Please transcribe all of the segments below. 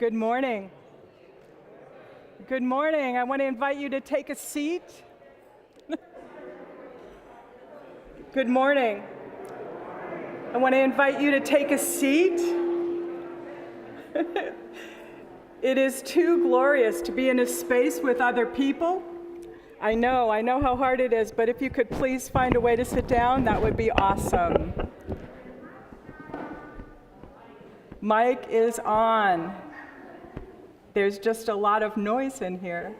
Good morning. Good morning. I want to invite you to take a seat. Good morning. I want to invite you to take a seat. It is too glorious to be in a space with other people. I know how hard it is, but if you could please find a way to sit down, that would be awesome. Mic is on. There's just a lot of noise in here.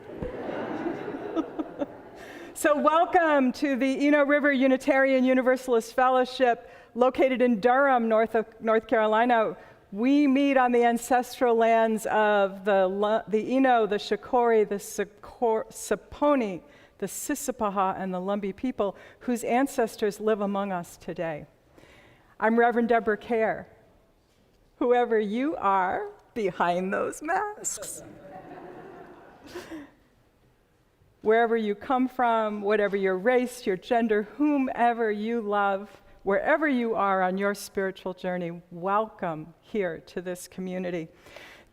So welcome to the Eno River Unitarian Universalist Fellowship located in Durham, North Carolina. We meet on the ancestral lands of the Eno, the Shakori, the Saponi, the Sissipaha, and the Lumbee people whose ancestors live among us today. I'm Reverend Deborah Cayer. Whoever you are behind those masks. Wherever you come from, whatever your race, your gender, whomever you love, wherever you are on your spiritual journey, welcome here to this community.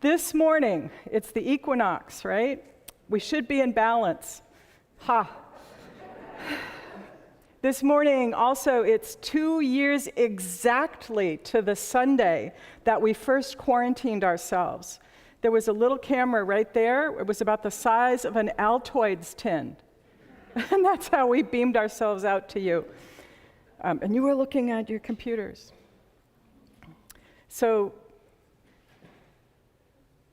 This morning, it's the equinox, right? We should be in balance. This morning, also, it's 2 years exactly to the Sunday that we first quarantined ourselves. There was a little camera right there. It was about the size of an Altoids tin. And that's how we beamed ourselves out to you. And you were looking at your computers. So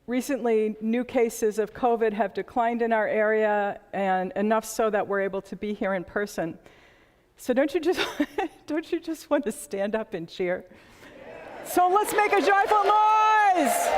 Recently, new cases of COVID have declined in our area, and enough so that we're able to be here in person. So don't you just want to stand up and cheer? So let's make a joyful noise!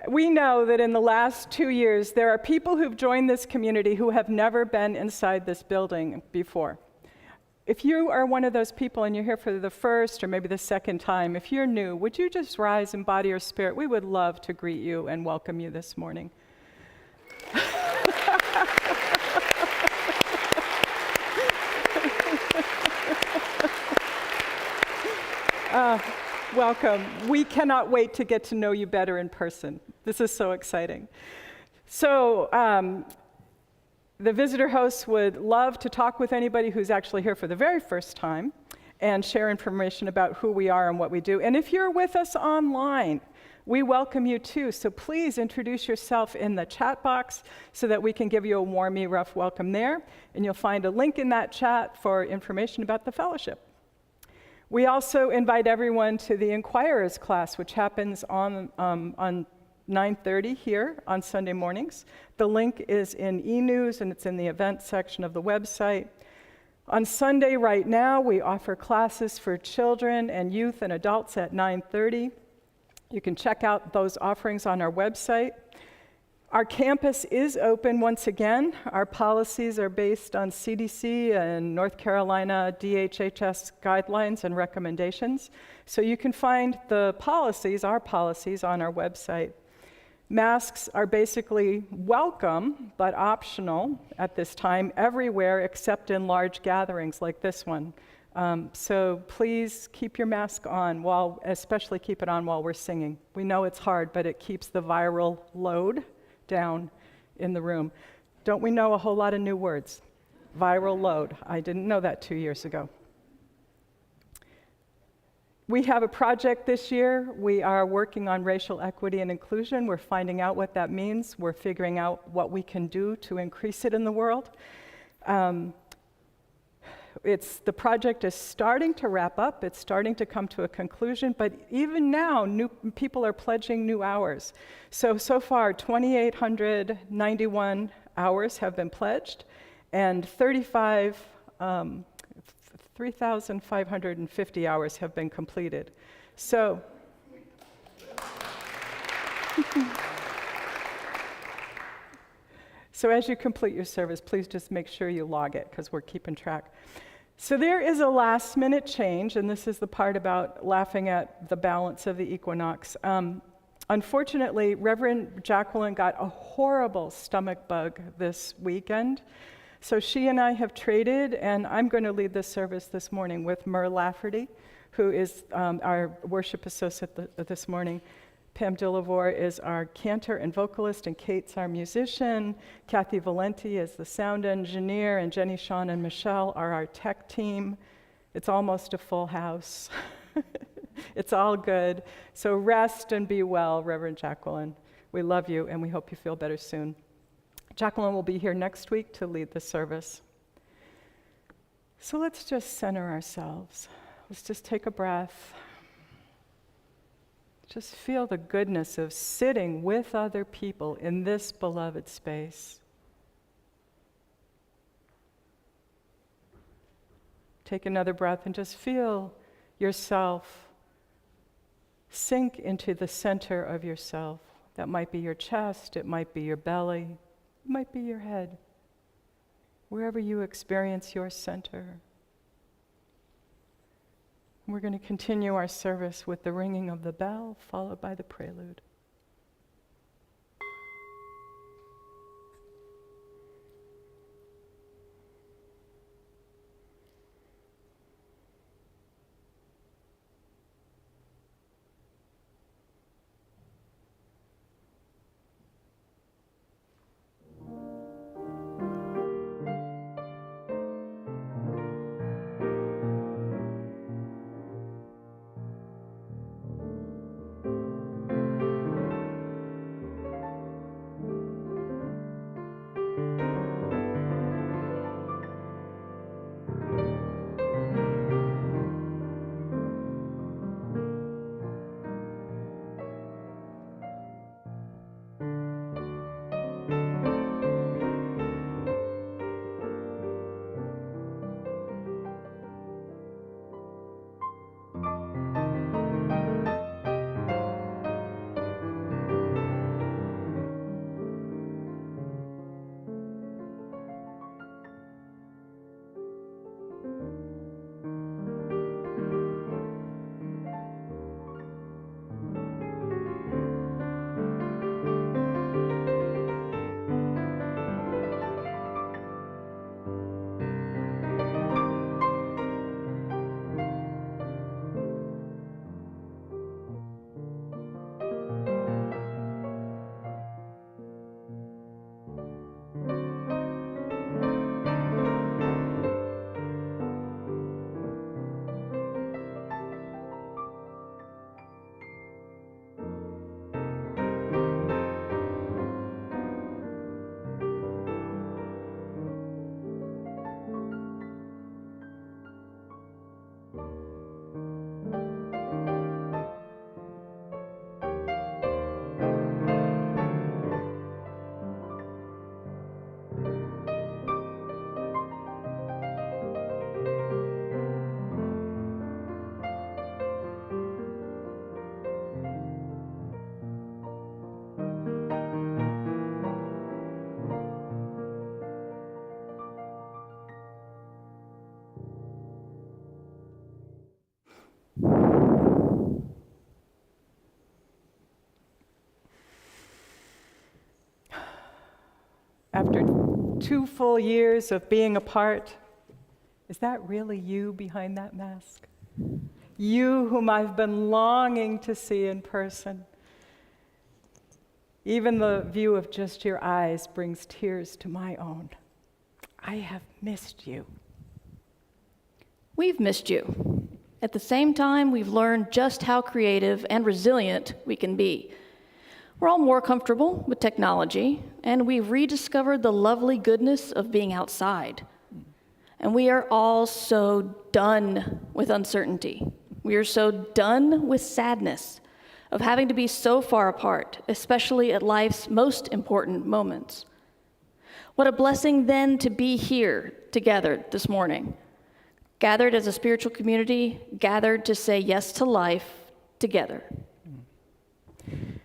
We know that in the last 2 years, there are people who've joined this community who have never been inside this building before. If you are one of those people and you're here for the first or maybe the second time, if you're new, would you just rise in body or spirit? We would love to greet you and welcome you this morning. Welcome. We cannot wait to get to know you better in person. This is so exciting. So, the visitor hosts would love to talk with anybody who's actually here for the very first time and share information about who we are and what we do. And if you're with us online, we welcome you too. So please introduce yourself in the chat box so that we can give you a warm ERUUF welcome there. And you'll find a link in that chat for information about the fellowship. We also invite everyone to the Inquirers class, which happens on 9:30 here on Sunday mornings. The link is in e-news, and it's in the events section of the website. On Sunday right now, we offer classes for children and youth and adults at 9:30. You can check out those offerings on our website. Our campus is open once again. Our policies are based on CDC and North Carolina DHHS guidelines and recommendations. So you can find the policies, our policies, on our website. Masks are basically welcome, but optional at this time everywhere except in large gatherings like this one. So please keep your mask on, especially keep it on while we're singing. We know it's hard, but it keeps the viral load down in the room. Don't we know a whole lot of new words? Viral load. I didn't know that 2 years ago. We have a project this year. We are working on racial equity and inclusion. We're finding out what that means. We're figuring out what we can do to increase it in the world. The project is starting to wrap up. It's starting to come to a conclusion, but even now, new people are pledging new hours. So far, 2,891 hours have been pledged, and 3,550 hours have been completed. So, so as you complete your service, please just make sure you log it, because we're keeping track. So there is a last-minute change, and this is the part about laughing at the balance of the equinox. Unfortunately, Reverend Jacqueline got a horrible stomach bug this weekend. So she and I have traded, and I'm going to lead this service this morning with Lafferty, who is our worship associate this morning. Pam Dillavore is our cantor and vocalist, and Kate's our musician. Kathy Valenti is the sound engineer, and Jenny, Sean, and Michelle are our tech team. It's almost a full house. It's all good. So rest and be well, Reverend Jacqueline. We love you, and we hope you feel better soon. Jacqueline will be here next week to lead the service. So let's just center ourselves. Let's just take a breath. Just feel the goodness of sitting with other people in this beloved space. Take another breath and just feel yourself sink into the center of yourself. That might be your chest, it might be your belly, it might be your head. Wherever you experience your center. We're going to continue our service with the ringing of the bell, followed by the prelude. After 2 full years of being apart, is that really you behind that mask? You whom I've been longing to see in person. Even the view of just your eyes brings tears to my own. I have missed you. We've missed you. At the same time, we've learned just how creative and resilient we can be. We're all more comfortable with technology, and we've rediscovered the lovely goodness of being outside. And we are all so done with uncertainty. We are so done with sadness of having to be so far apart, especially at life's most important moments. What a blessing then to be here together this morning, gathered as a spiritual community, gathered to say yes to life together.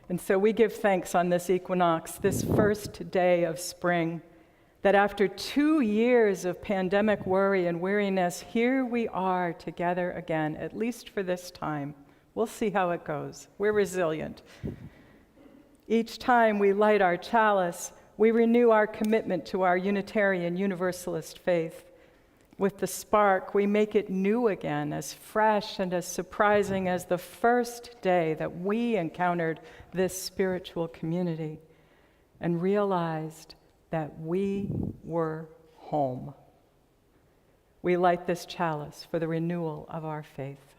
And so we give thanks on this equinox, this first day of spring, that after 2 years of pandemic worry and weariness, here we are together again, at least for this time. We'll see how it goes. We're resilient. Each time we light our chalice, we renew our commitment to our Unitarian Universalist faith. With the spark, we make it new again, as fresh and as surprising as the first day that we encountered this spiritual community and realized that we were home. We light this chalice for the renewal of our faith.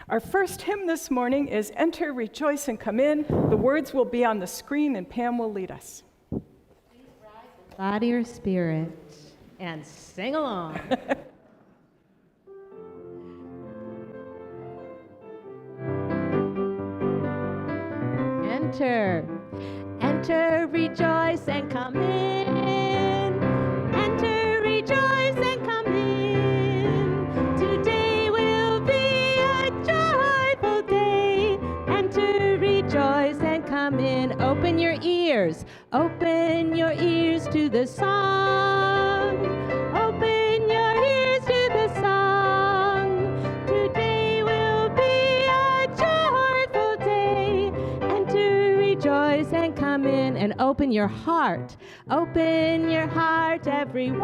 Our first hymn this morning is Enter, Rejoice, and Come In. The words will be on the screen, and Pam will lead us. Please rise with body or spirit and sing along. Enter, enter, rejoice, and come in. Enter, rejoice, and come in. Today will be a joyful day. Enter, rejoice, and come in. Open your ears to the song. Open your ears to the song. Today will be a joyful day. Enter, rejoice, and come in. And open your heart. Open your heart, everyone.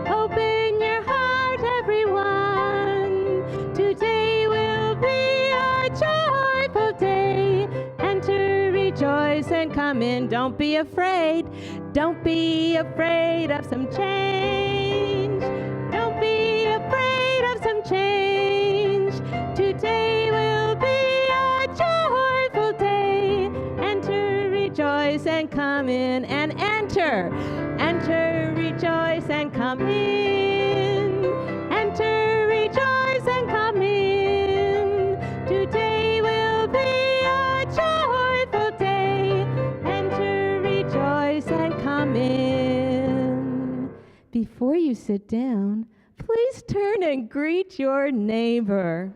Open your heart, everyone. Today will be a joyful day. Enter, rejoice, and come in. Don't be afraid. Don't be afraid of some change. Don't be afraid of some change. Today will be a joyful day. Enter, rejoice, and come in. And enter. Enter, rejoice, and come in. Enter, rejoice, and come in. Today will be a joyful day. Enter, rejoice, and come in. Before you sit down, please turn and greet your neighbor.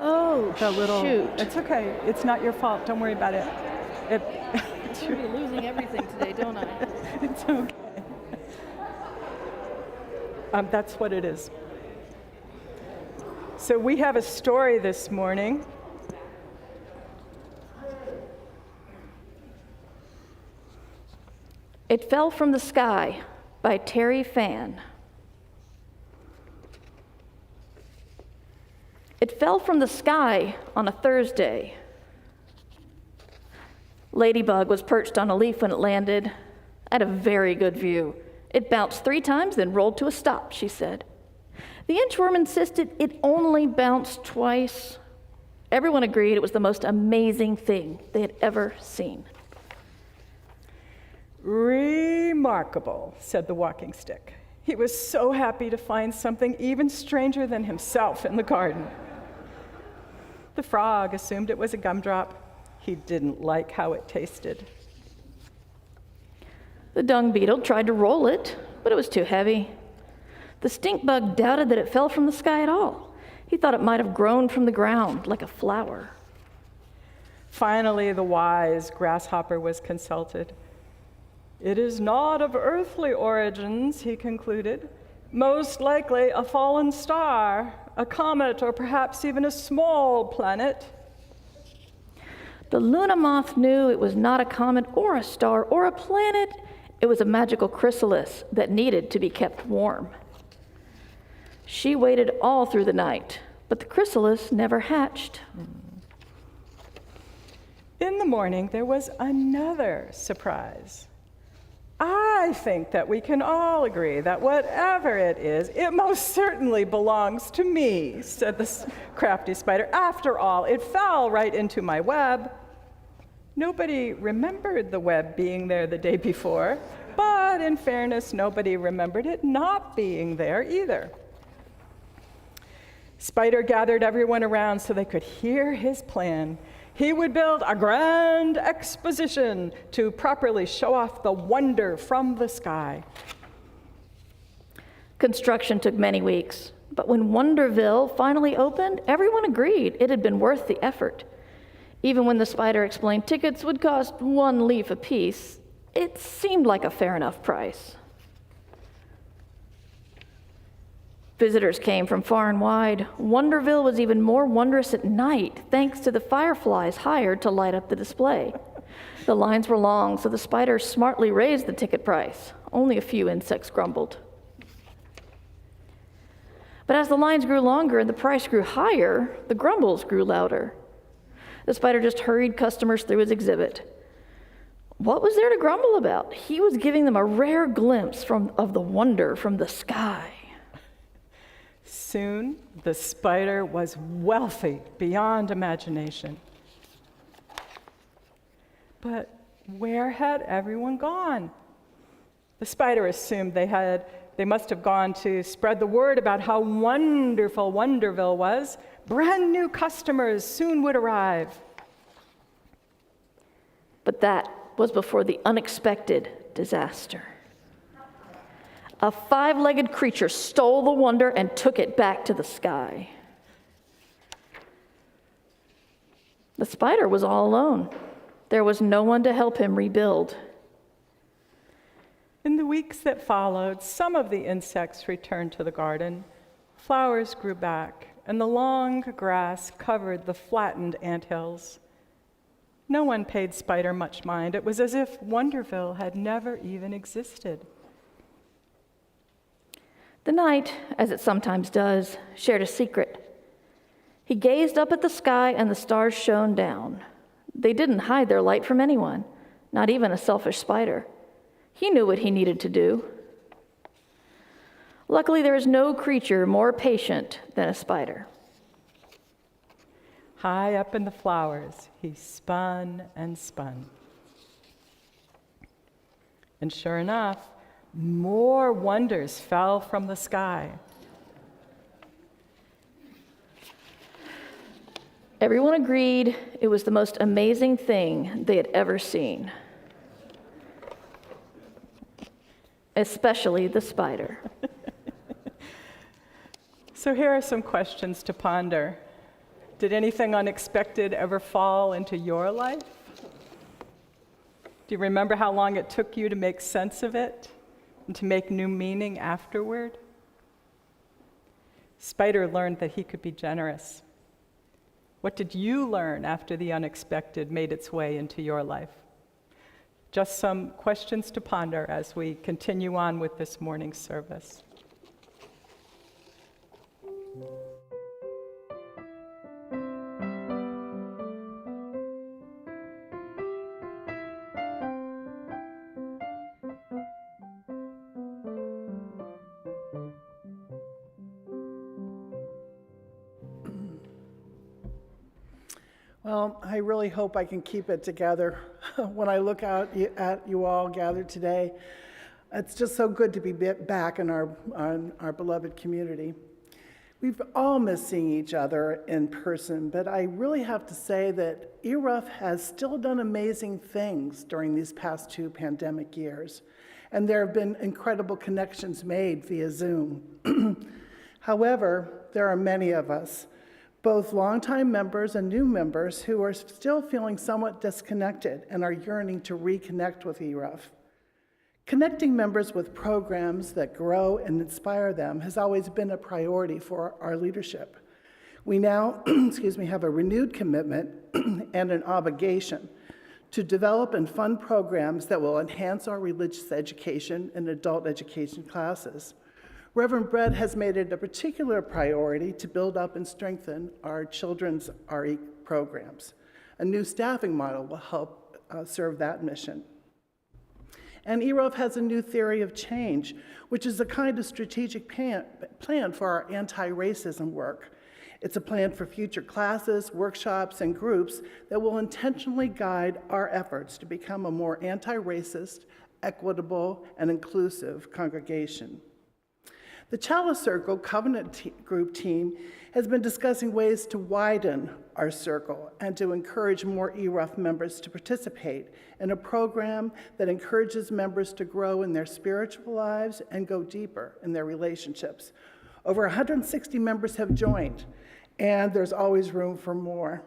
Oh, shoot. It's okay. It's not your fault. Don't worry about it. I'm going to be losing everything today, don't I? It's okay. That's what it is. So we have a story this morning. It Fell from the Sky by Terry Fan. It fell from the sky on a Thursday. Ladybug was perched on a leaf when it landed. I had a very good view. It bounced 3 times, then rolled to a stop, she said. The inchworm insisted it only bounced twice. Everyone agreed it was the most amazing thing they had ever seen. Remarkable, said the walking stick. He was so happy to find something even stranger than himself in the garden. The frog assumed it was a gumdrop. He didn't like how it tasted. The dung beetle tried to roll it, but it was too heavy. The stink bug doubted that it fell from the sky at all. He thought it might have grown from the ground like a flower. Finally, the wise grasshopper was consulted. "It is not of earthly origins," he concluded. "Most likely a fallen star, a comet, or perhaps even a small planet." The Luna moth knew it was not a comet or a star or a planet. It was a magical chrysalis that needed to be kept warm. She waited all through the night, but the chrysalis never hatched. In the morning, there was another surprise. "I think that we can all agree that whatever it is, it most certainly belongs to me," said the crafty spider. "After all, it fell right into my web." Nobody remembered the web being there the day before, but in fairness, nobody remembered it not being there either. Spider gathered everyone around so they could hear his plan. He would build a grand exposition to properly show off the wonder from the sky. Construction took many weeks, but when Wonderville finally opened, everyone agreed it had been worth the effort. Even when the spider explained tickets would cost 1 leaf apiece, it seemed like a fair enough price. Visitors came from far and wide. Wonderville was even more wondrous at night, thanks to the fireflies hired to light up the display. The lines were long, so the spider smartly raised the ticket price. Only a few insects grumbled. But as the lines grew longer and the price grew higher, the grumbles grew louder. The spider just hurried customers through his exhibit. What was there to grumble about? He was giving them a rare glimpse of the wonder from the sky. Soon, the spider was wealthy beyond imagination. But where had everyone gone? The spider assumed they must have gone to spread the word about how wonderful Wonderville was. Brand new customers soon would arrive. But that was before the unexpected disaster. A 5-legged creature stole the wonder and took it back to the sky. The spider was all alone. There was no one to help him rebuild. In the weeks that followed, some of the insects returned to the garden. Flowers grew back, and the long grass covered the flattened anthills. No one paid Spider much mind. It was as if Wonderville had never even existed. The night, as it sometimes does, shared a secret. He gazed up at the sky and the stars shone down. They didn't hide their light from anyone, not even a selfish spider. He knew what he needed to do. Luckily, there is no creature more patient than a spider. High up in the flowers, he spun and spun. And sure enough, more wonders fell from the sky. Everyone agreed it was the most amazing thing they had ever seen, especially the spider. So here are some questions to ponder. Did anything unexpected ever fall into your life? Do you remember how long it took you to make sense of it and to make new meaning afterward? Spider learned that he could be generous. What did you learn after the unexpected made its way into your life? Just some questions to ponder as we continue on with this morning's service. Well, I really hope I can keep it together when I look out at you all gathered today. It's just so good to be back in our beloved community. We've all missed seeing each other in person, but I really have to say that ERUUF has still done amazing things during these past 2 pandemic years. and there have been incredible connections made via Zoom. However, there are many of us, both longtime members and new members, who are still feeling somewhat disconnected and are yearning to reconnect with ERUUF. Connecting members with programs that grow and inspire them has always been a priority for our leadership. We now have a renewed commitment and an obligation to develop and fund programs that will enhance our religious education and adult education classes. Reverend Brett has made it a particular priority to build up and strengthen our children's RE programs. A new staffing model will help serve that mission. And ERUUF has a new theory of change, which is a kind of strategic plan for our anti-racism work. It's a plan for future classes, workshops, and groups that will intentionally guide our efforts to become a more anti-racist, equitable, and inclusive congregation. The Chalice Circle Covenant Group team has been discussing ways to widen our circle and to encourage more ERUUF members to participate in a program that encourages members to grow in their spiritual lives and go deeper in their relationships. Over 160 members have joined, and there's always room for more.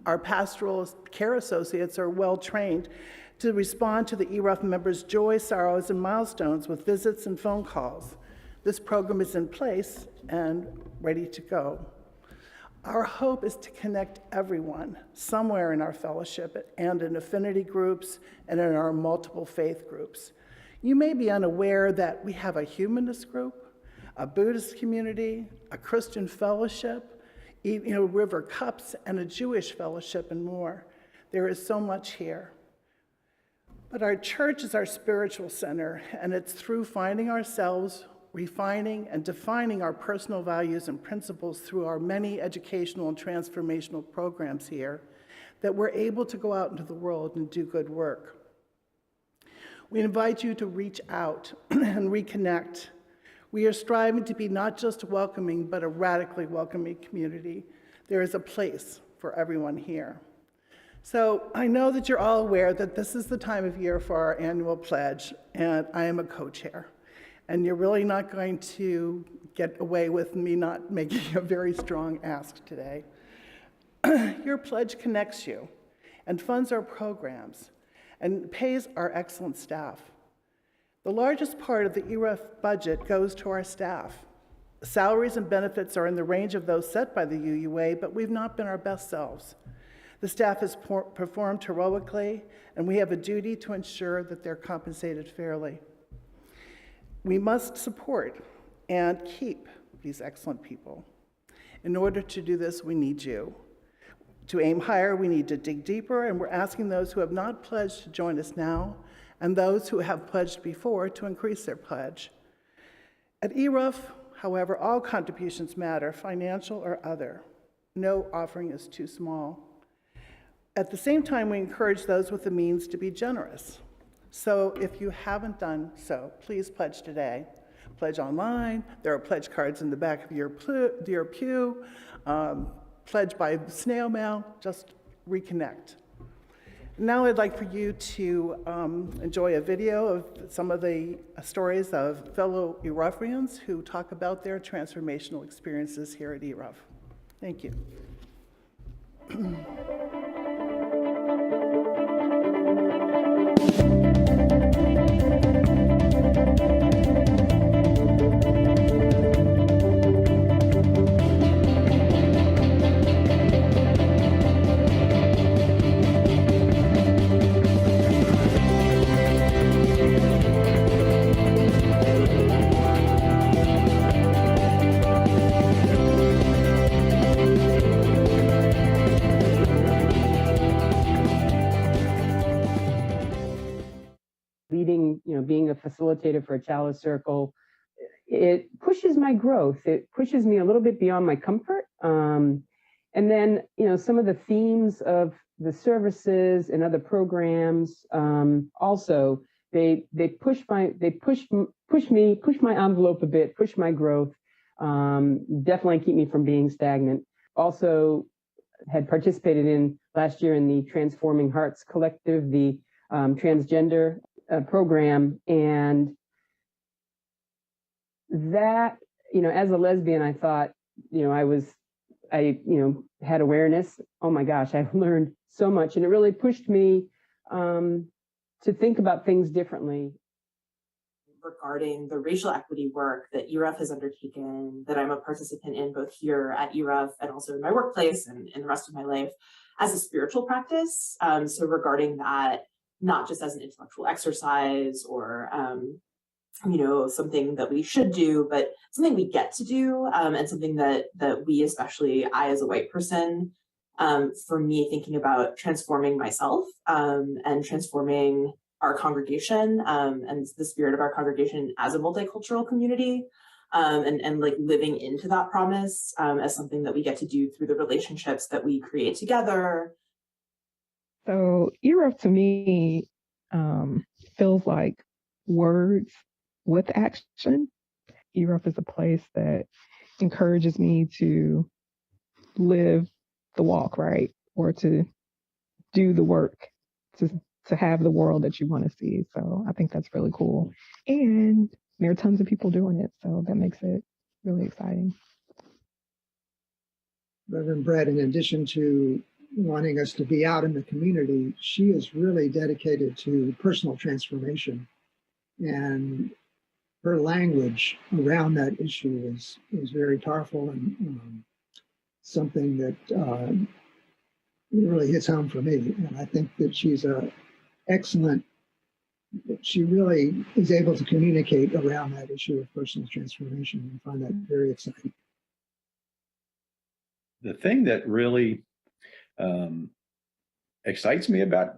Our pastoral care associates are well trained to respond to the ERUUF members' joys, sorrows, and milestones with visits and phone calls. This program is in place and ready to go. Our hope is to connect everyone somewhere in our fellowship and in affinity groups and in our multiple faith groups. You may be unaware that we have a humanist group, a Buddhist community, a Christian fellowship, River Cups, and a Jewish fellowship, and more. There is so much here. But our church is our spiritual center, and it's through finding ourselves, refining and defining our personal values and principles through our many educational and transformational programs here that we're able to go out into the world and do good work. We invite you to reach out and reconnect. We are striving to be not just welcoming, but a radically welcoming community. There is a place for everyone here. So I know that you're all aware that this is the time of year for our annual pledge, and I am a co-chair. And you're really not going to get away with me not making a very strong ask today. Your pledge connects you and funds our programs and pays our excellent staff. The largest part of the ERUUF budget goes to our staff. Salaries and benefits are in the range of those set by the UUA, but we've not been our best selves. The staff has performed heroically, and we have a duty to ensure that they're compensated fairly. We must support and keep these excellent people. In order to do this, we need you. To aim higher, we need to dig deeper, and we're asking those who have not pledged to join us now, and those who have pledged before to increase their pledge. At ERUUF, however, all contributions matter, financial or other. No offering is too small. At the same time, we encourage those with the means to be generous. So if you haven't done so, please pledge today. Pledge online. There are pledge cards in the back of your pew. Pledge by snail mail. Just reconnect. Now I'd like for you to enjoy a video of some of the stories of fellow ERUUFians who talk about their transformational experiences here at ERUUF. Thank you. Being a facilitator for a Chalice Circle, it pushes my growth. It pushes me a little bit beyond my comfort. And then, some of the themes of the services and other programs, also, they push my envelope a bit, push my growth, definitely keep me from being stagnant. Also had participated in last year in the Transforming Hearts Collective, the transgender program, and that, as a lesbian, I thought, I had awareness. Oh my gosh, I've learned so much, and it really pushed me to think about things differently. Regarding the racial equity work that ERUUF has undertaken, that I'm a participant in both here at ERUUF and also in my workplace and in the rest of my life as a spiritual practice. So regarding that, not just as an intellectual exercise or something that we should do, but something we get to do, and something that we, especially I as a white person, for me, thinking about transforming myself and transforming our congregation and the spirit of our congregation as a multicultural community, and like living into that promise as something that we get to do through the relationships that we create together. So ERUUF to me feels like words with action. ERUUF is a place that encourages me to live the walk, right? Or to do the work, to have the world that you want to see. So I think that's really cool. And there are tons of people doing it, so that makes it really exciting. Reverend Brett, in addition to wanting us to be out in the community, she is really dedicated to personal transformation. And her language around that issue is very powerful and something that really hits home for me. And I think that she's she really is able to communicate around that issue of personal transformation, and find that very exciting. The thing that really excites me about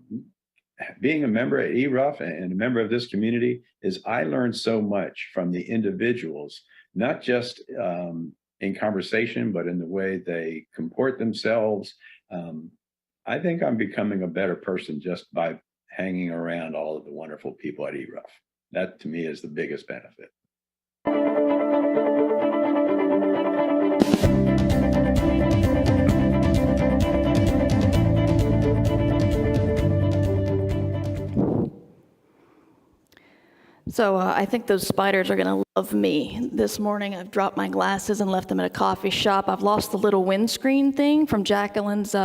being a member at ERUUF and a member of this community is I learned so much from the individuals, not just in conversation, but in the way they comport themselves. I think I'm becoming a better person just by hanging around all of the wonderful people at ERUUF. That to me is the biggest benefit. So I think those spiders are going to love me. This morning I've dropped my glasses and left them at a coffee shop. I've lost the little windscreen thing from Jacqueline's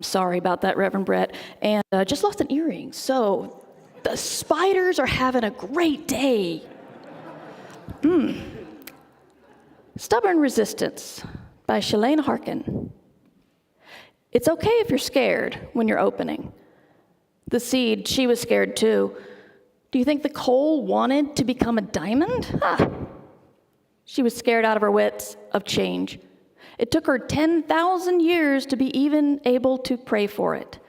sorry about that, Reverend Brett. And just lost an earring. So the spiders are having a great day. Stubborn Resistance by Shalane Harkin. It's okay if you're scared when you're opening. The seed, she was scared too. Do you think the coal wanted to become a diamond? She was scared out of her wits of change. It took her 10,000 years to be even able to pray for it.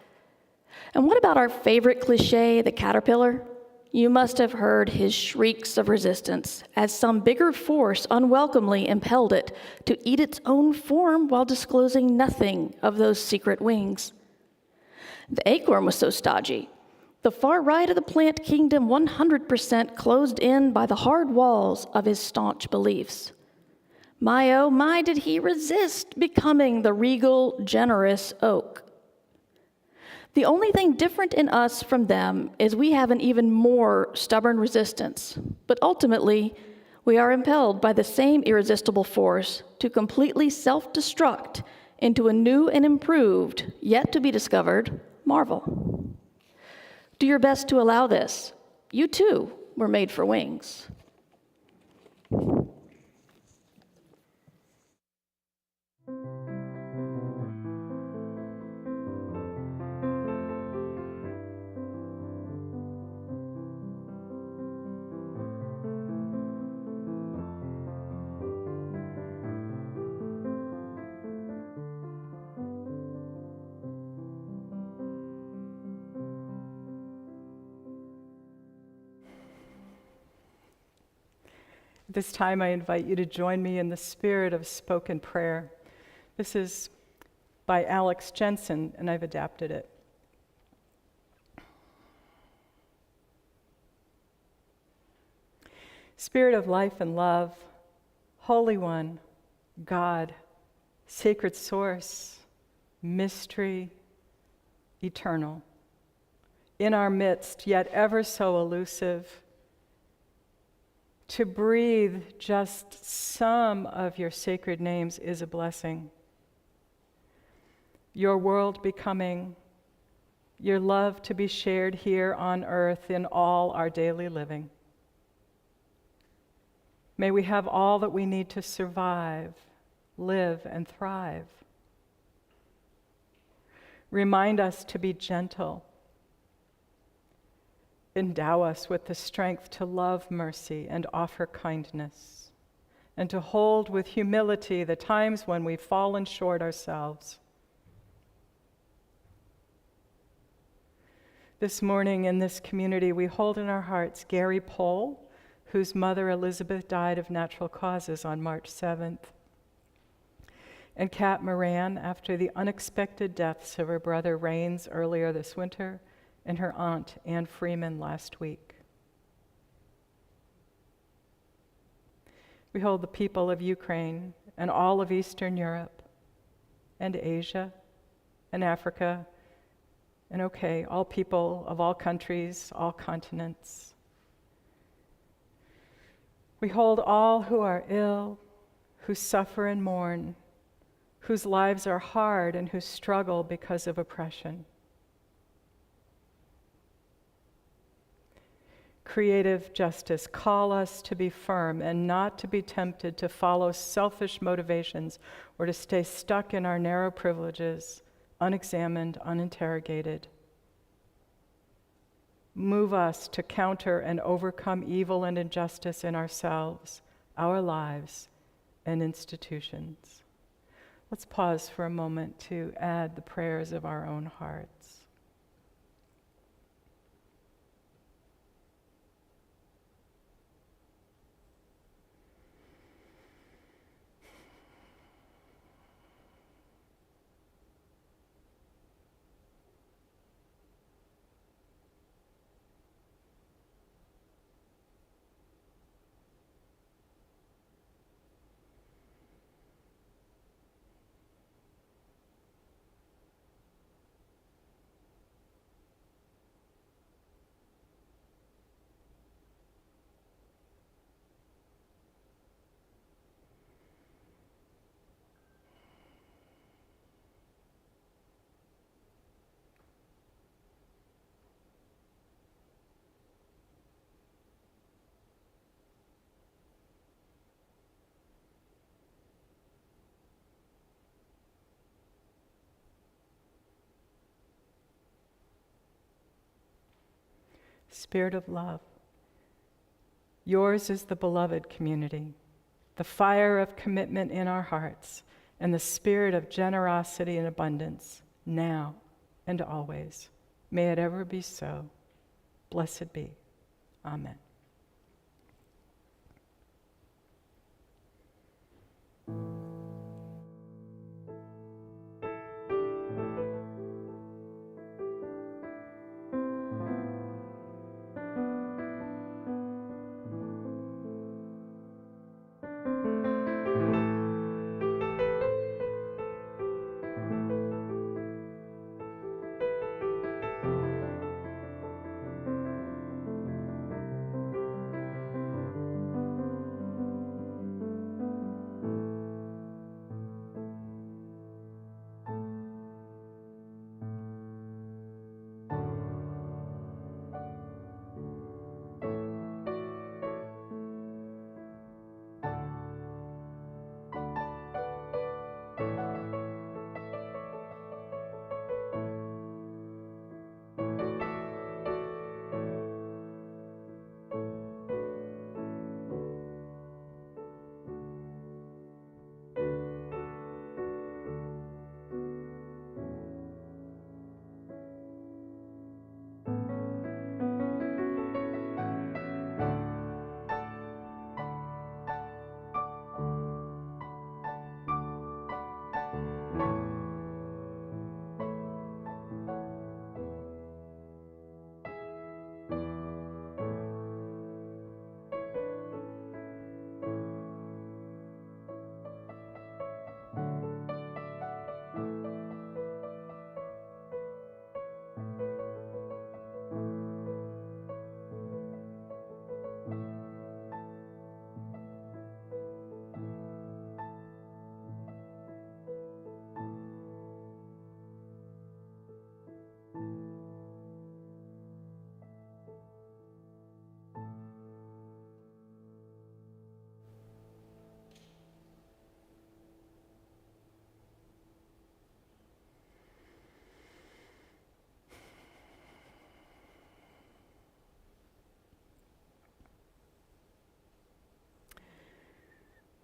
And what about our favorite cliche, the caterpillar? You must have heard his shrieks of resistance as some bigger force unwelcomely impelled it to eat its own form while disclosing nothing of those secret wings. The acorn was so stodgy. The far right of the plant kingdom 100% closed in by the hard walls of his staunch beliefs. My, oh my, did he resist becoming the regal, generous oak. The only thing different in us from them is we have an even more stubborn resistance, but ultimately, we are impelled by the same irresistible force to completely self-destruct into a new and improved, yet to be discovered, marvel. Do your best to allow this. You too were made for wings. This time I invite you to join me in the spirit of spoken prayer. This is by Alex Jensen, and I've adapted it. Spirit of life and love, Holy One, God, sacred source, mystery, eternal. in our midst, yet ever so elusive. To breathe just some of your sacred names is a blessing. Your world becoming, your love to be shared here on earth in all our daily living. May we have all that we need to survive, live, and thrive. Remind us to be gentle. Endow us with the strength to love mercy and offer kindness, and to hold with humility the times when we've fallen short ourselves. This morning in this community, we hold in our hearts Gary Pohl, whose mother Elizabeth died of natural causes on March 7th, and Kat Moran after the unexpected deaths of her brother Rains earlier this winter, and her aunt, Anne Freeman, last week. We hold the people of Ukraine and all of Eastern Europe and Asia and Africa and all people of all countries, all continents. We hold all who are ill, who suffer and mourn, whose lives are hard and who struggle because of oppression. Creative justice, call us to be firm and not to be tempted to follow selfish motivations or to stay stuck in our narrow privileges, unexamined, uninterrogated. Move us to counter and overcome evil and injustice in ourselves, our lives, and institutions. Let's pause for a moment to add the prayers of our own hearts. Spirit of love, yours is the beloved community, the fire of commitment in our hearts, and the spirit of generosity and abundance, now and always. May it ever be so. Blessed be. Amen.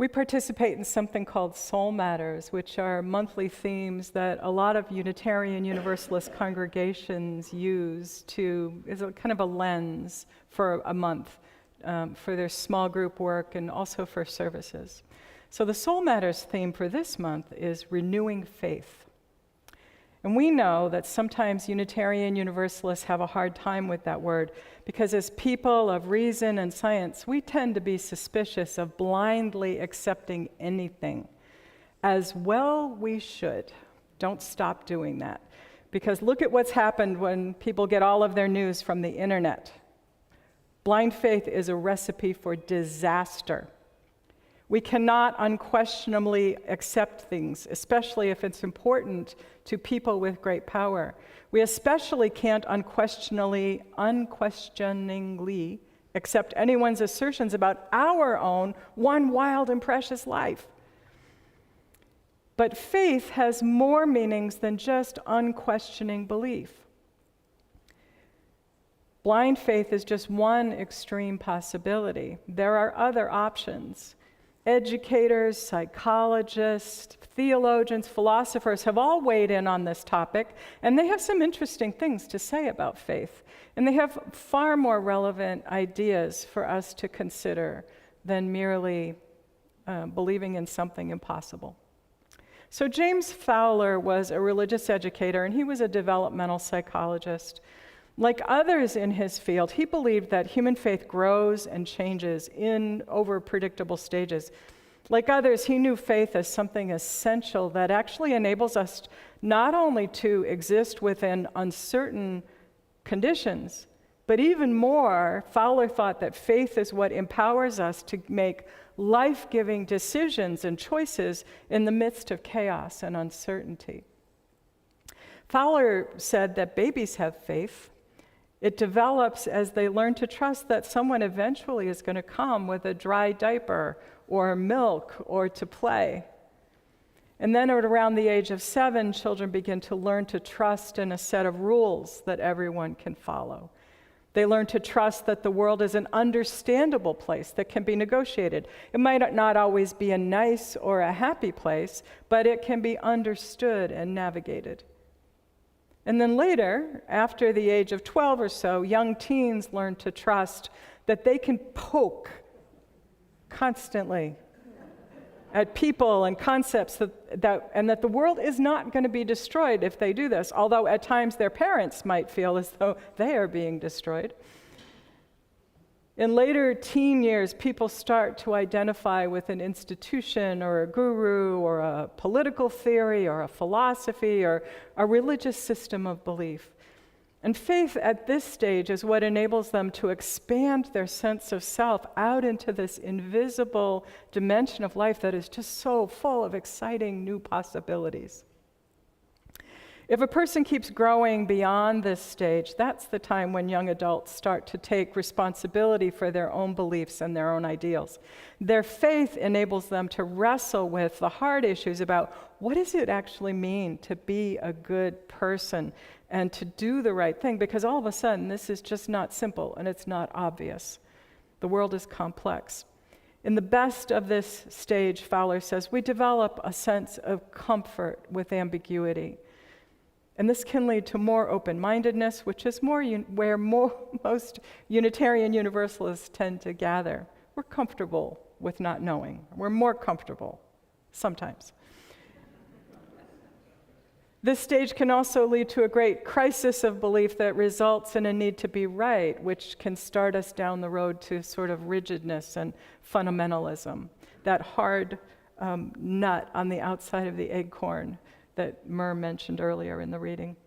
We participate in something called Soul Matters, which are monthly themes that a lot of Unitarian Universalist congregations use as a kind of a lens for a month, for their small group work and also for services. So the Soul Matters theme for this month is renewing faith. And we know that sometimes Unitarian Universalists have a hard time with that word because as people of reason and science, we tend to be suspicious of blindly accepting anything. As well we should. Don't stop doing that. Because look at what's happened when people get all of their news from the internet. Blind faith is a recipe for disaster. We cannot unquestionably accept things, especially if it's important to people with great power. We especially can't unquestioningly accept anyone's assertions about our own one wild and precious life. But faith has more meanings than just unquestioning belief. Blind faith is just one extreme possibility. There are other options. Educators, psychologists, theologians, philosophers have all weighed in on this topic, and they have some interesting things to say about faith. And they have far more relevant ideas for us to consider than merely believing in something impossible. So James Fowler was a religious educator, and he was a developmental psychologist. Like others in his field, he believed that human faith grows and changes over predictable stages. Like others, he knew faith as something essential that actually enables us not only to exist within uncertain conditions, but even more, Fowler thought that faith is what empowers us to make life-giving decisions and choices in the midst of chaos and uncertainty. Fowler said that babies have faith. It develops as they learn to trust that someone eventually is going to come with a dry diaper or milk or to play. And then at around the age of 7, children begin to learn to trust in a set of rules that everyone can follow. They learn to trust that the world is an understandable place that can be negotiated. It might not always be a nice or a happy place, but it can be understood and navigated. And then later, after the age of 12 or so, young teens learn to trust that they can poke constantly at people and concepts and that the world is not going to be destroyed if they do this, although at times their parents might feel as though they are being destroyed. In later teen years, people start to identify with an institution or a guru or a political theory or a philosophy or a religious system of belief. And faith at this stage is what enables them to expand their sense of self out into this invisible dimension of life that is just so full of exciting new possibilities. If a person keeps growing beyond this stage, that's the time when young adults start to take responsibility for their own beliefs and their own ideals. Their faith enables them to wrestle with the hard issues about what does it actually mean to be a good person and to do the right thing, because all of a sudden this is just not simple and it's not obvious. The world is complex. In the best of this stage, Fowler says, we develop a sense of comfort with ambiguity. And this can lead to more open-mindedness, which is where most Unitarian Universalists tend to gather. We're comfortable with not knowing. We're more comfortable, sometimes. This stage can also lead to a great crisis of belief that results in a need to be right, which can start us down the road to sort of rigidness and fundamentalism, that hard nut on the outside of the acorn that Murr mentioned earlier in the reading.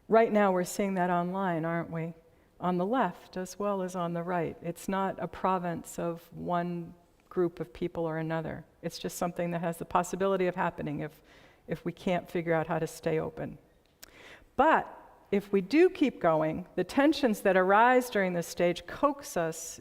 Right now we're seeing that online, aren't we? On the left as well as on the right. It's not a province of one group of people or another. It's just something that has the possibility of happening if we can't figure out how to stay open. But if we do keep going, the tensions that arise during this stage coax us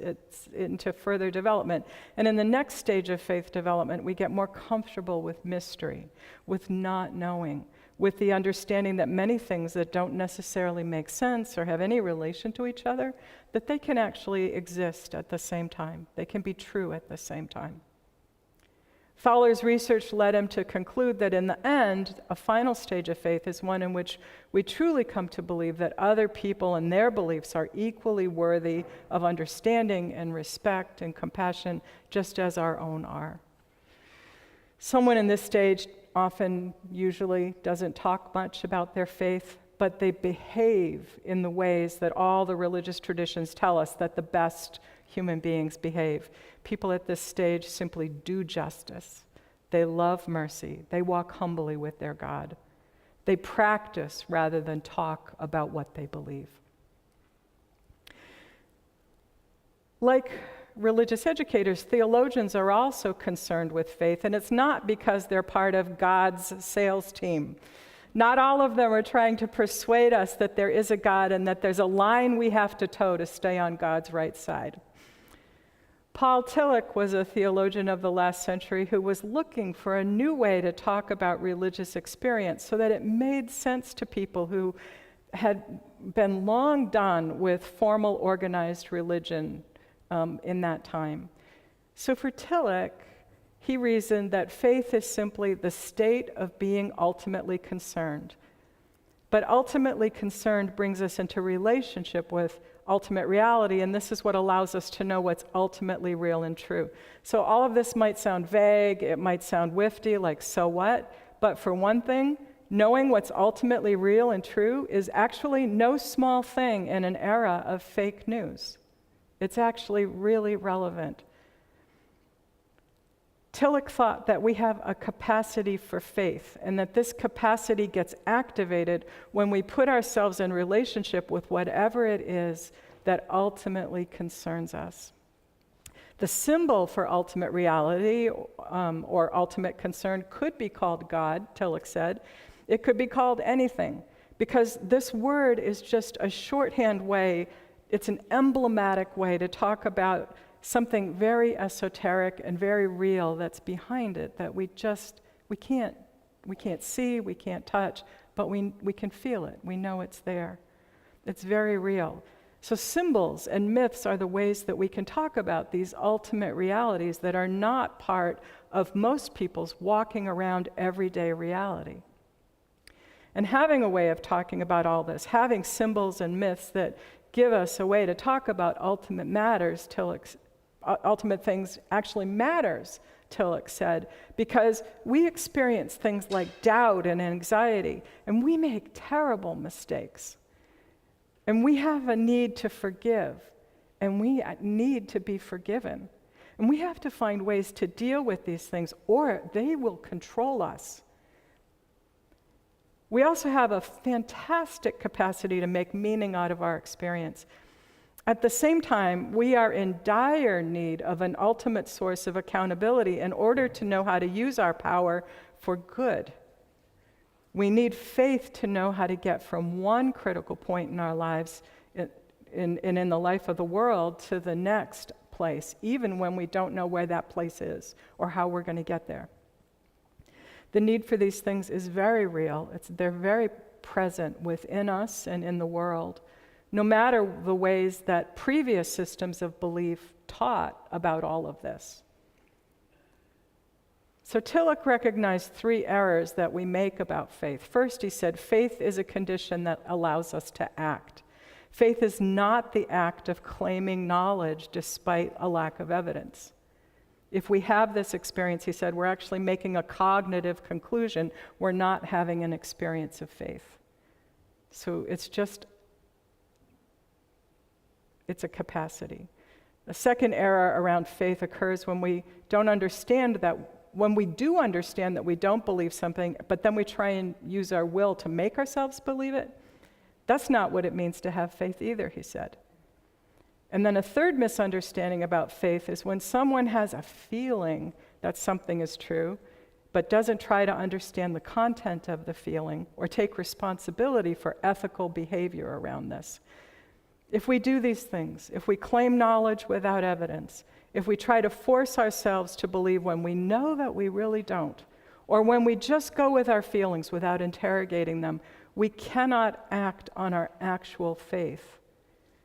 into further development. And in the next stage of faith development, we get more comfortable with mystery, with not knowing, with the understanding that many things that don't necessarily make sense or have any relation to each other, that they can actually exist at the same time. They can be true at the same time. Fowler's research led him to conclude that in the end, a final stage of faith is one in which we truly come to believe that other people and their beliefs are equally worthy of understanding and respect and compassion, just as our own are. Someone in this stage usually doesn't talk much about their faith, but they behave in the ways that all the religious traditions tell us that the best human beings behave. People at this stage simply do justice. They love mercy. They walk humbly with their God. They practice rather than talk about what they believe. Like religious educators, theologians are also concerned with faith, and it's not because they're part of God's sales team. Not all of them are trying to persuade us that there is a God and that there's a line we have to toe to stay on God's right side. Paul Tillich was a theologian of the last century who was looking for a new way to talk about religious experience so that it made sense to people who had been long done with formal organized religion in that time. So for Tillich, he reasoned that faith is simply the state of being ultimately concerned. But ultimately concerned brings us into relationship with ultimate reality, and this is what allows us to know what's ultimately real and true. So all of this might sound vague, it might sound whifty, like so what? But for one thing, knowing what's ultimately real and true is actually no small thing in an era of fake news. It's actually really relevant. Tillich thought that we have a capacity for faith, and that this capacity gets activated when we put ourselves in relationship with whatever it is that ultimately concerns us. The symbol for ultimate reality or ultimate concern could be called God, Tillich said. It could be called anything, because this word is just a shorthand way, it's an emblematic way to talk about something very esoteric and very real that's behind it that we can't see, we can't touch, but we can feel it. We know it's there. It's very real. So symbols and myths are the ways that we can talk about these ultimate realities that are not part of most people's walking around everyday reality. And having a way of talking about all this, having symbols and myths that give us a way to talk about ultimate matters, ultimate things actually matters, Tillich said, because we experience things like doubt and anxiety, and we make terrible mistakes. And we have a need to forgive, and we need to be forgiven. And we have to find ways to deal with these things, or they will control us. We also have a fantastic capacity to make meaning out of our experience. At the same time, we are in dire need of an ultimate source of accountability in order to know how to use our power for good. We need faith to know how to get from one critical point in our lives in the life of the world to the next place, even when we don't know where that place is or how we're going to get there. The need for these things is very real. They're very present within us and in the world, no matter the ways that previous systems of belief taught about all of this. So Tillich recognized three errors that we make about faith. First, he said, faith is a condition that allows us to act. Faith is not the act of claiming knowledge despite a lack of evidence. If we have this experience, he said, we're actually making a cognitive conclusion. We're not having an experience of faith. So it's a capacity. The second error around faith occurs when we do understand that we don't believe something, but then we try and use our will to make ourselves believe it. That's not what it means to have faith either, he said. And then a third misunderstanding about faith is when someone has a feeling that something is true, but doesn't try to understand the content of the feeling or take responsibility for ethical behavior around this. If we do these things, if we claim knowledge without evidence, if we try to force ourselves to believe when we know that we really don't, or when we just go with our feelings without interrogating them, we cannot act on our actual faith.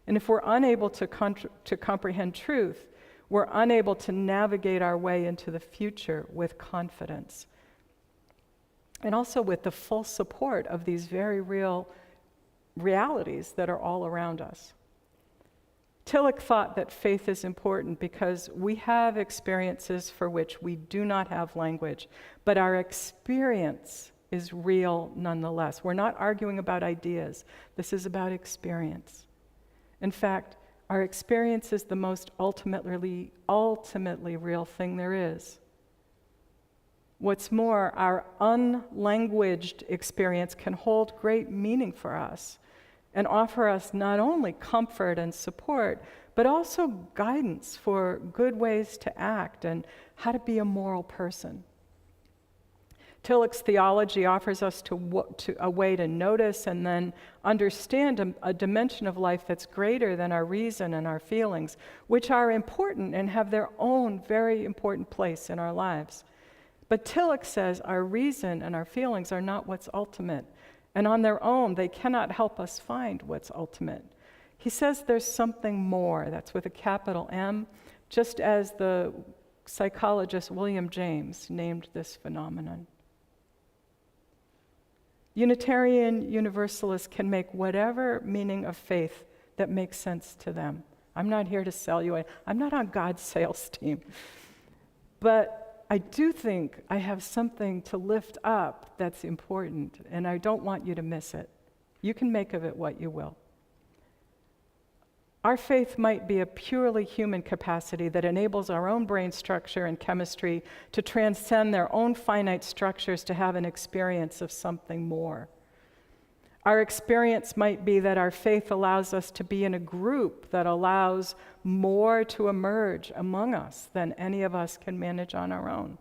And if we're unable to comprehend truth, we're unable to navigate our way into the future with confidence. And also with the full support of these very real realities that are all around us. Tillich thought that faith is important because we have experiences for which we do not have language, but our experience is real nonetheless. We're not arguing about ideas. This is about experience. In fact, our experience is the most ultimately real thing there is. What's more, our unlanguaged experience can hold great meaning for us and offer us not only comfort and support, but also guidance for good ways to act and how to be a moral person. Tillich's theology offers us a way to notice and then understand a dimension of life that's greater than our reason and our feelings, which are important and have their own very important place in our lives. But Tillich says our reason and our feelings are not what's ultimate, and on their own, they cannot help us find what's ultimate. He says there's something more, that's with a capital M, just as the psychologist William James named this phenomenon. Unitarian Universalists can make whatever meaning of faith that makes sense to them. I'm not here to sell you. I'm not on God's sales team. But I do think I have something to lift up that's important, and I don't want you to miss it. You can make of it what you will. Our faith might be a purely human capacity that enables our own brain structure and chemistry to transcend their own finite structures to have an experience of something more. Our experience might be that our faith allows us to be in a group that allows more to emerge among us than any of us can manage on our own.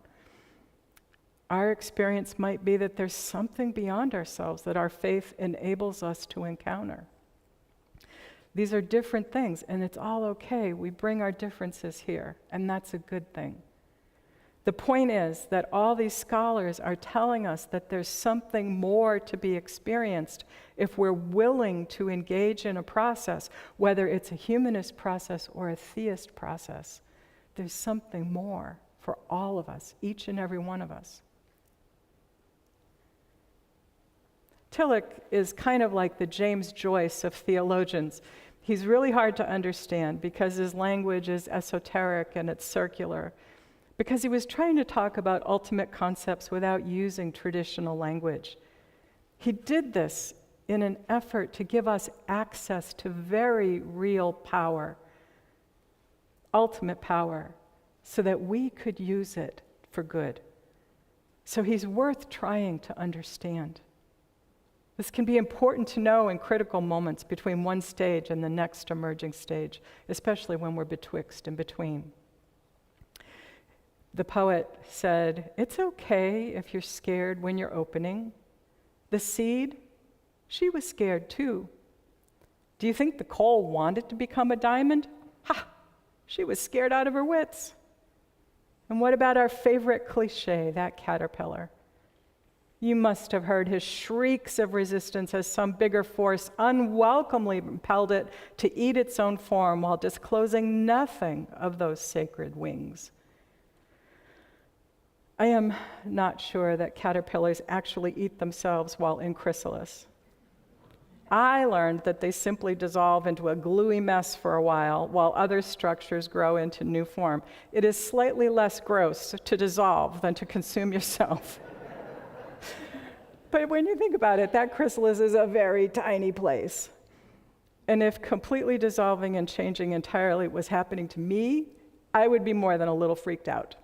Our experience might be that there's something beyond ourselves that our faith enables us to encounter. These are different things, and it's all okay. We bring our differences here, and that's a good thing. The point is that all these scholars are telling us that there's something more to be experienced if we're willing to engage in a process, whether it's a humanist process or a theist process. There's something more for all of us, each and every one of us. Tillich is kind of like the James Joyce of theologians. He's really hard to understand because his language is esoteric and it's circular, because he was trying to talk about ultimate concepts without using traditional language. He did this in an effort to give us access to very real power, ultimate power, so that we could use it for good. So he's worth trying to understand. This can be important to know in critical moments between one stage and the next emerging stage, especially when we're betwixt and between. The poet said, "It's okay if you're scared when you're opening. The seed, she was scared too. Do you think the coal wanted to become a diamond? Ha! She was scared out of her wits." And what about our favorite cliche, that caterpillar? You must have heard his shrieks of resistance as some bigger force unwelcomely impelled it to eat its own form while disclosing nothing of those sacred wings. I am not sure that caterpillars actually eat themselves while in chrysalis. I learned that they simply dissolve into a gluey mess for a while other structures grow into new form. It is slightly less gross to dissolve than to consume yourself. But when you think about it, that chrysalis is a very tiny place. And if completely dissolving and changing entirely was happening to me, I would be more than a little freaked out.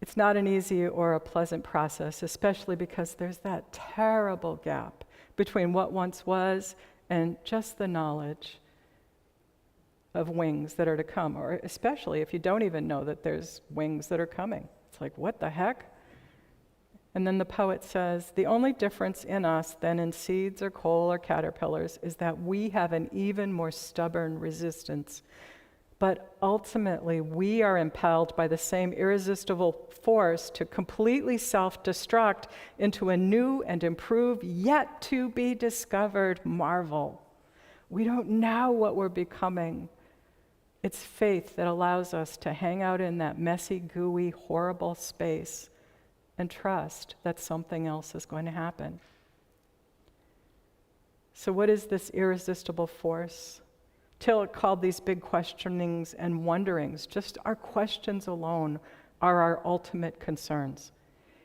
It's not an easy or a pleasant process, especially because there's that terrible gap between what once was and just the knowledge of wings that are to come, or especially if you don't even know that there's wings that are coming. It's like, what the heck? And then the poet says, the only difference in us than in seeds or coal or caterpillars is that we have an even more stubborn resistance. But ultimately, we are impelled by the same irresistible force to completely self-destruct into a new and improved, yet to be discovered marvel. We don't know what we're becoming, It's faith that allows us to hang out in that messy, gooey, horrible space and trust that something else is going to happen. So what is this irresistible force? Tillich called these big questionings and wonderings, just our questions alone are our ultimate concerns.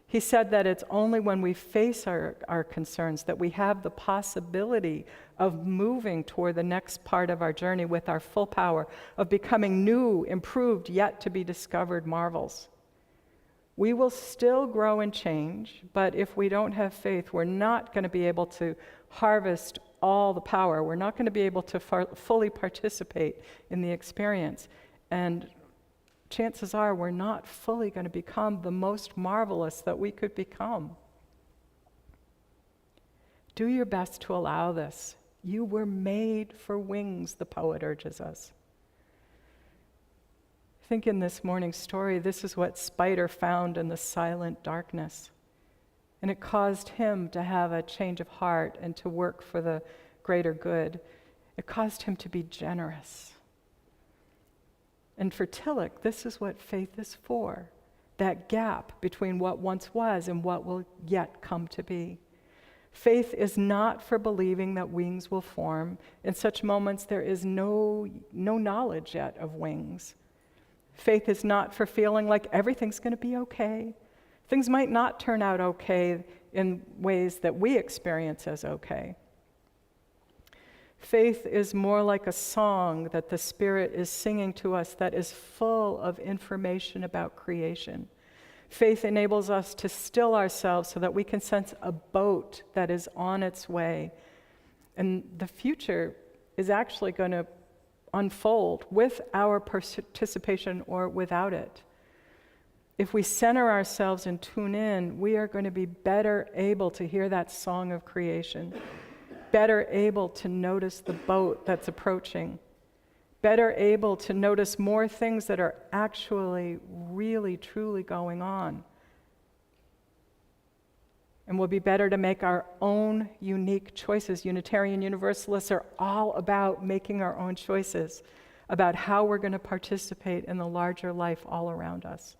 He said that it's only when we face our concerns that we have the possibility of moving toward the next part of our journey with our full power, of becoming new, improved, yet to be discovered marvels. We will still grow and change, but if we don't have faith, we're not going to be able to harvest all the power. We're not going to be able to fully participate in the experience. And chances are we're not fully going to become the most marvelous that we could become. Do your best to allow this. You were made for wings, the poet urges us. I think in this morning's story, this is what Spider found in the silent darkness. And it caused him to have a change of heart and to work for the greater good. It caused him to be generous. And for Tillich, this is what faith is for, that gap between what once was and what will yet come to be. Faith is not for believing that wings will form. In such moments, there is no knowledge yet of wings. Faith is not for feeling like everything's going to be okay. Things might not turn out okay in ways that we experience as okay. Faith is more like a song that the Spirit is singing to us that is full of information about creation. Faith enables us to still ourselves so that we can sense a boat that is on its way. And the future is actually going to unfold with our participation or without it. If we center ourselves and tune in, we are going to be better able to hear that song of creation, better able to notice the boat that's approaching, better able to notice more things that are actually really, truly going on. And we'll be better to make our own unique choices. Unitarian Universalists are all about making our own choices, about how we're going to participate in the larger life all around us.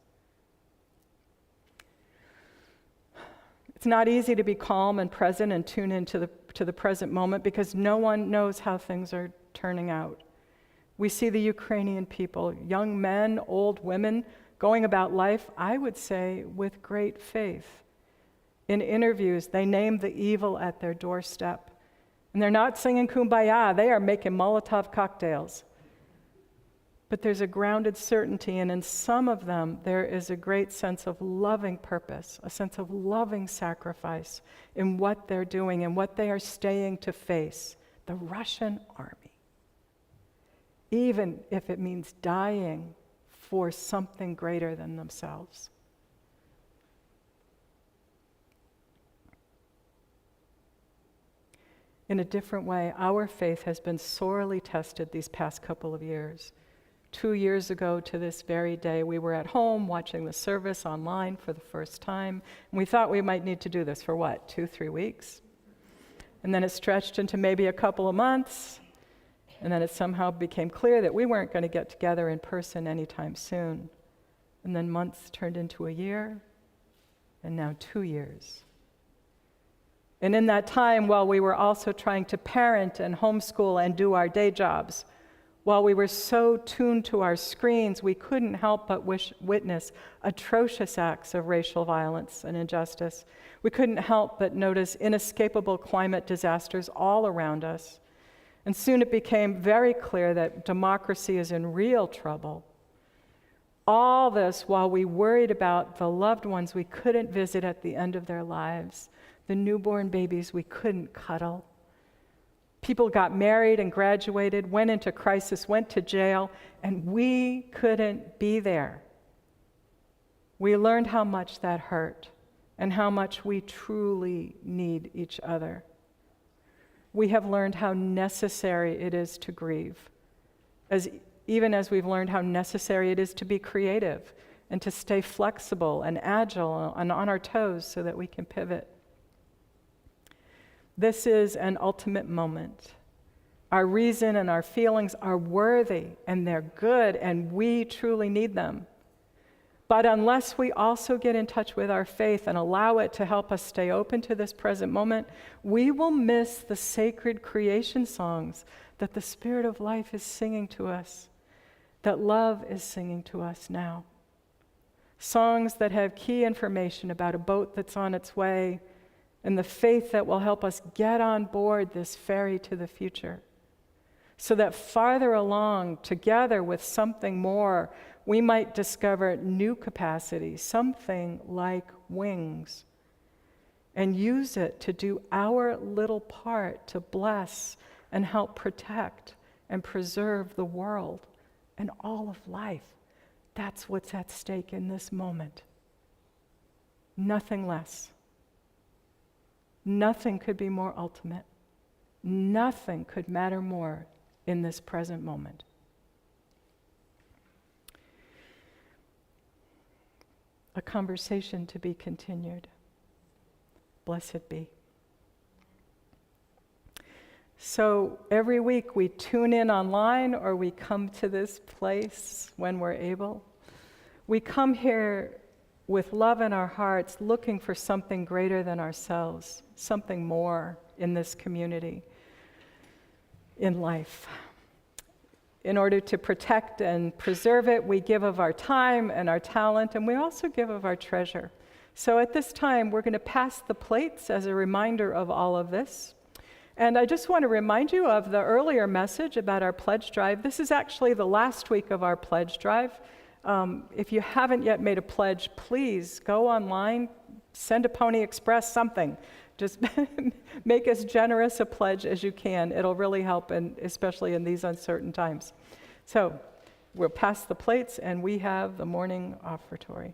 It's not easy to be calm and present and tune into the present moment because no one knows how things are turning out. We see the Ukrainian people, young men, old women, going about life, I would say, with great faith. In interviews, they name the evil at their doorstep. And they're not singing Kumbaya, they are making Molotov cocktails. But there's a grounded certainty, and in some of them, there is a great sense of loving purpose, a sense of loving sacrifice in what they're doing and what they are staying to face, the Russian army. Even if it means dying for something greater than themselves. In a different way, our faith has been sorely tested these past couple of years. 2 years ago to this very day, we were at home watching the service online for the first time, and we thought we might need to do this for 2-3 weeks? And then it stretched into maybe a couple of months, and then it somehow became clear that we weren't going to get together in person anytime soon. And then months turned into a year, and now 2 years. And in that time, while we were also trying to parent and homeschool and do our day jobs, while we were so tuned to our screens, we couldn't help but witness atrocious acts of racial violence and injustice. We couldn't help but notice inescapable climate disasters all around us. And soon it became very clear that democracy is in real trouble. All this while we worried about the loved ones we couldn't visit at the end of their lives, the newborn babies we couldn't cuddle. People got married and graduated, went into crisis, went to jail, and we couldn't be there. We learned how much that hurt and how much we truly need each other. We have learned how necessary it is to grieve, even as we've learned how necessary it is to be creative and to stay flexible and agile and on our toes so that we can pivot. This is an ultimate moment. Our reason and our feelings are worthy and they're good and we truly need them. But unless we also get in touch with our faith and allow it to help us stay open to this present moment, we will miss the sacred creation songs that the Spirit of life is singing to us, that love is singing to us now. Songs that have key information about a boat that's on its way and the faith that will help us get on board this ferry to the future. So that farther along, together with something more, we might discover new capacity, something like wings, and use it to do our little part to bless and help protect and preserve the world and all of life. That's what's at stake in this moment. Nothing less. Nothing could be more ultimate. Nothing could matter more in this present moment. A conversation to be continued. Blessed be. So every week we tune in online or we come to this place when we're able. We come here with love in our hearts, looking for something greater than ourselves, something more in this community, in life. In order to protect and preserve it, we give of our time and our talent, and we also give of our treasure. So at this time, we're going to pass the plates as a reminder of all of this. And I just want to remind you of the earlier message about our pledge drive. This is actually the last week of our pledge drive. If you haven't yet made a pledge, please go online, send a Pony Express, something. Just make as generous a pledge as you can. It'll really help, and especially in these uncertain times. So we'll pass the plates, and we have the morning offertory.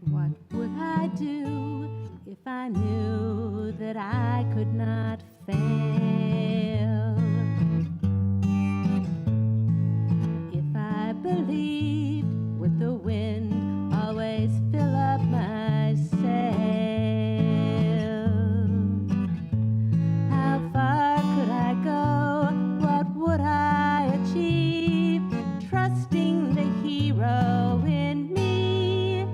What would I do if I knew that I could not fail? If I believed with the wind always fill up my sail, how far could I go? What would I achieve? Trusting the hero in me.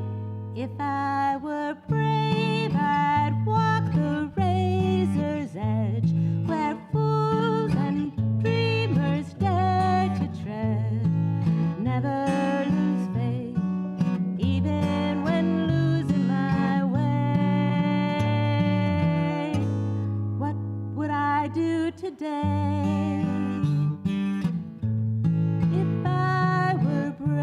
If I were brave, I'd walk the razor's edge, where fools and dreamers dare to tread. Never lose faith, even when losing my way. What would I do today if I were brave?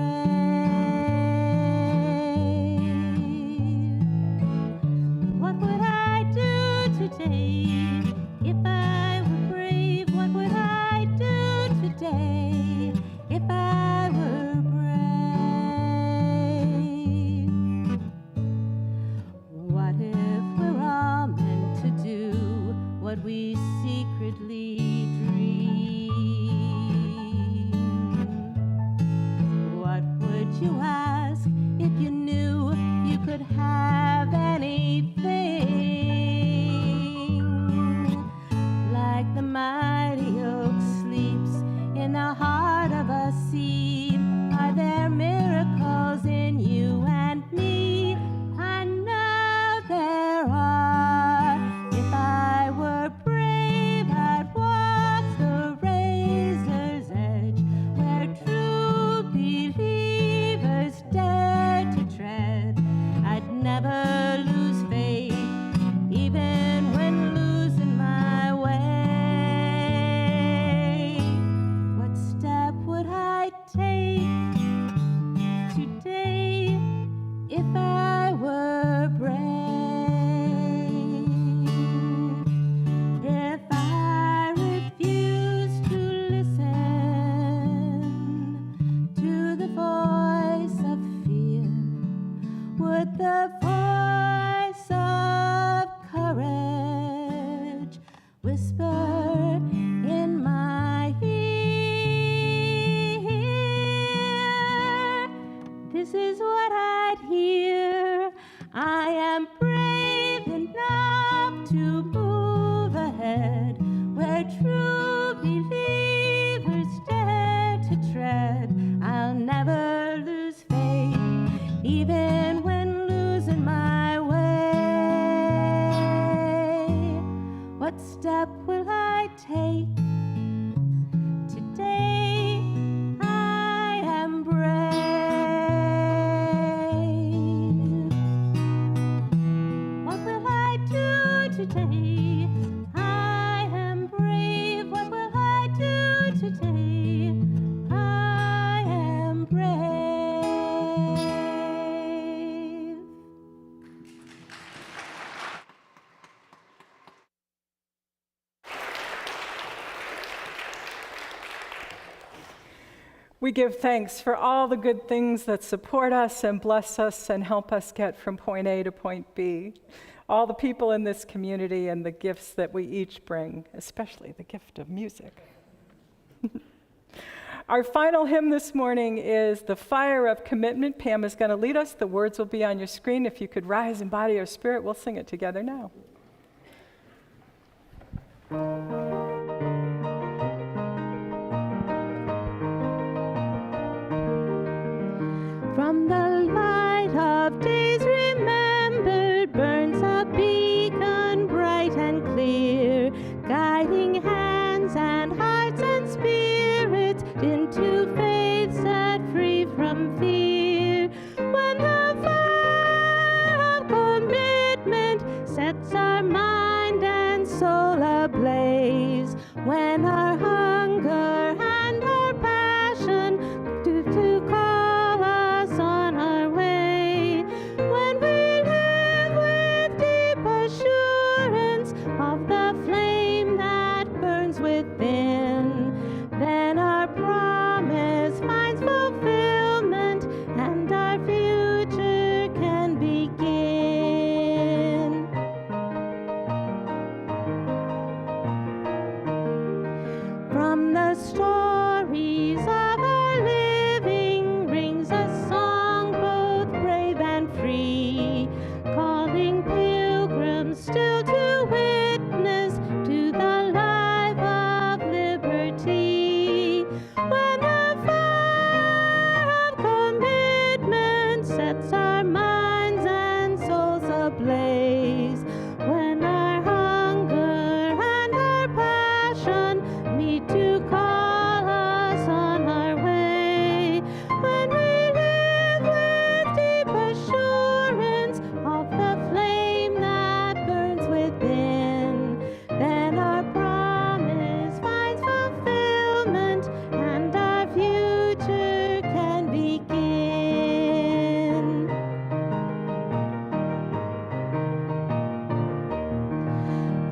What would I do today if I were brave? What would I do today if I were brave? What if we're all meant to do what we secretly step will I take? Today I am brave. What will I do today? I am brave. What will I do today? I am brave. We give thanks for all the good things that support us and bless us and help us get from point A to point B. All the people in this community and the gifts that we each bring, especially the gift of music. Our final hymn this morning is The Fire of Commitment. Pam is going to lead us. The words will be on your screen. If you could rise in body or spirit, we'll sing it together now. From the light of days remembered burns a beacon bright and clear, guiding hands and hearts and spirits into faith set free from fear. When the fire of commitment sets our mind and soul ablaze, when our hunger and our passion to call us on our way, when we live with deep assurance of the flame that burns within, then our promise finds fulfillment and our future can begin. From the stories of our living rings a song both brave and free, calling pilgrims still to witness to the life of liberty. When the fire of commitment sets our minds and souls ablaze, when our hunger and our passion meet to call us on our way, when we live with deep assurance of the flame that burns within, then our promise finds fulfillment and our future can begin.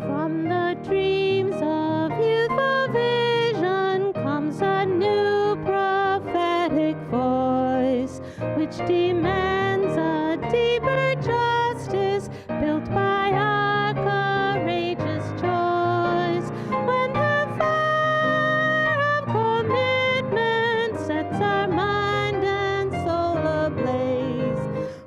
From the dreams of youthful vision comes a new prophetic voice, which demands a deeper justice built by our courageous choice. When the fire of commitment sets our mind and soul ablaze,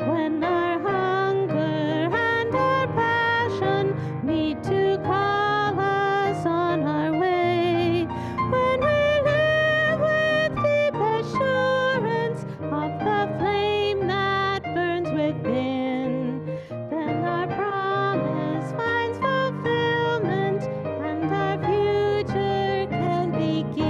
when our hunger and our passion meet to call us on our way, when we live with deep assurance of the flame that burns within, then our promise finds fulfillment and our future can begin.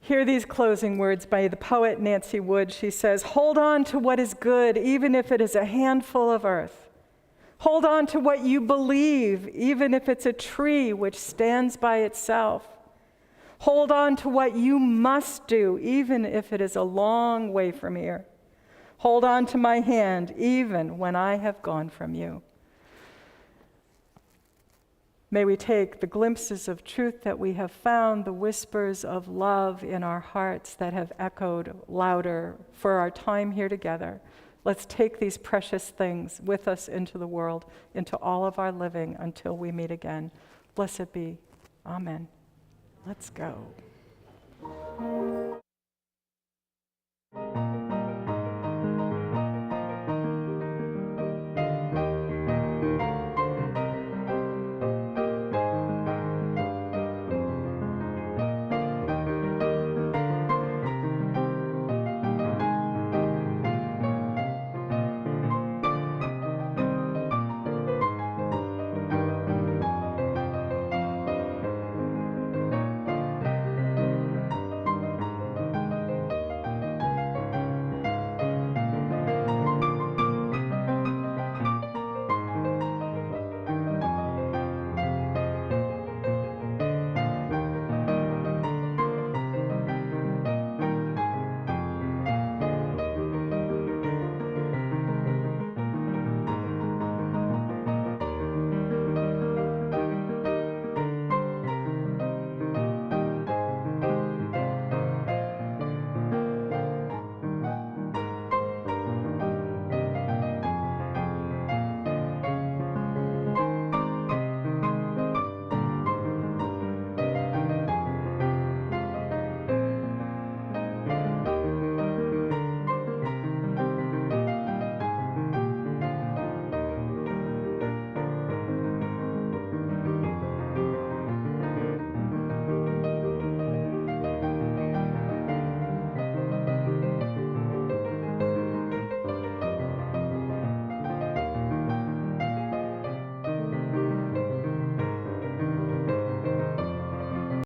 Hear these closing words by the poet Nancy Wood. She says, "Hold on to what is good, even if it is a handful of earth. Hold on to what you believe, even if it's a tree which stands by itself. Hold on to what you must do, even if it is a long way from here. Hold on to my hand, even when I have gone from you." May we take the glimpses of truth that we have found, the whispers of love in our hearts that have echoed louder for our time here together. Let's take these precious things with us into the world, into all of our living until we meet again. Blessed be. Amen. Let's go.